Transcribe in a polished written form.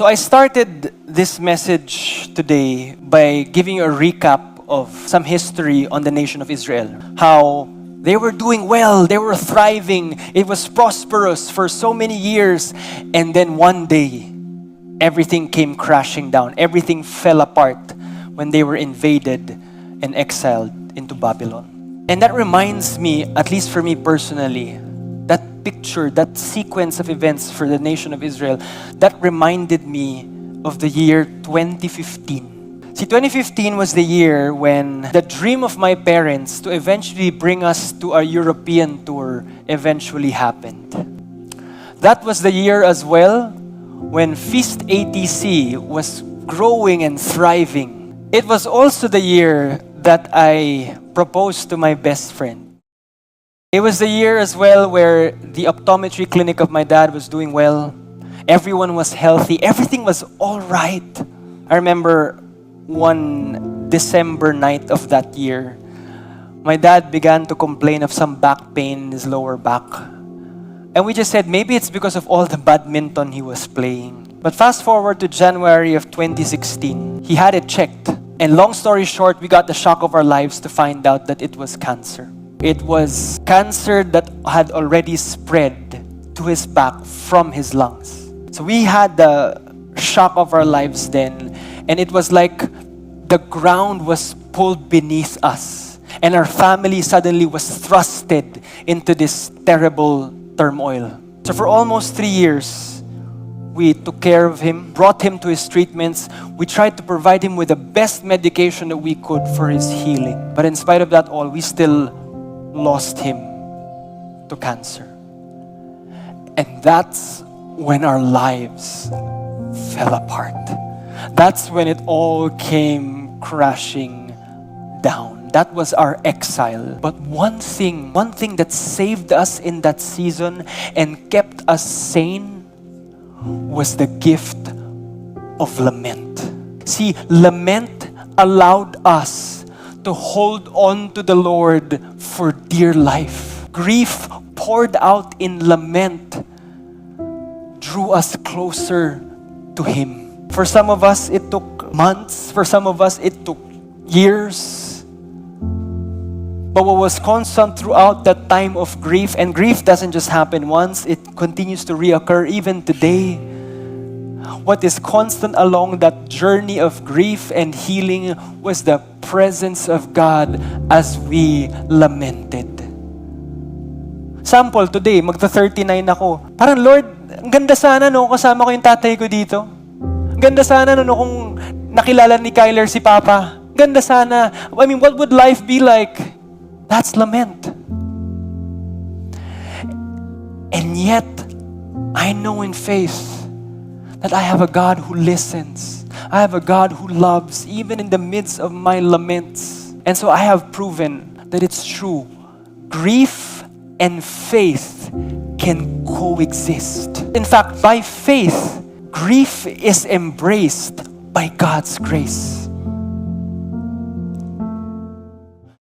So I started this message today by giving you a recap of some history on the nation of Israel. How they were doing well, they were thriving, it was prosperous for so many years, and then one day, everything came crashing down. Everything fell apart when they were invaded and exiled into Babylon. And that reminds me, at least for me personally, that picture, that sequence of events for the nation of Israel, that reminded me of the year 2015. See, 2015 was the year when the dream of my parents to eventually bring us to a European tour eventually happened. That was the year as well when Feast ATC was growing and thriving. It was also the year that I proposed to my best friend. It was the year as well where the optometry clinic of my dad was doing well. Everyone was healthy. Everything was all right. I remember one December night of that year, my dad began to complain of some back pain in his lower back. And we just said, maybe it's because of all the badminton he was playing. But fast forward to January of 2016, he had it checked. And long story short, we got the shock of our lives to find out that it was cancer. It was cancer that had already spread to his back from his lungs. So we had the shock of our lives then, and it was like the ground was pulled beneath us, and our family suddenly was thrusted into this terrible turmoil. So for almost 3 years, we took care of him, brought him to his treatments. We tried to provide him with the best medication that we could for his healing. But in spite of that all, we still lost him to cancer. And that's when our lives fell apart. That's when it all came crashing down. That was our exile. But one thing that saved us in that season and kept us sane was the gift of lament. See, lament allowed us to hold on to the Lord for dear life. Grief poured out in lament drew us closer to Him. For some of us, it took months. For some of us, it took years. But what was constant throughout that time of grief, and grief doesn't just happen once, it continues to reoccur even today. What is constant along that journey of grief and healing was the presence of God as we lamented. Sample, today, magta-39 ako. Parang, Lord, ang ganda sana no, kasama ko yung tatay ko dito. Ang ganda sana no, kung nakilala ni Kyler si Papa. Ang ganda sana. I mean, what would life be like? That's lament. And yet, I know in faith that I have a God who listens. I have a God who loves, even in the midst of my laments. And so I have proven that it's true. Grief and faith can coexist. In fact, by faith, grief is embraced by God's grace.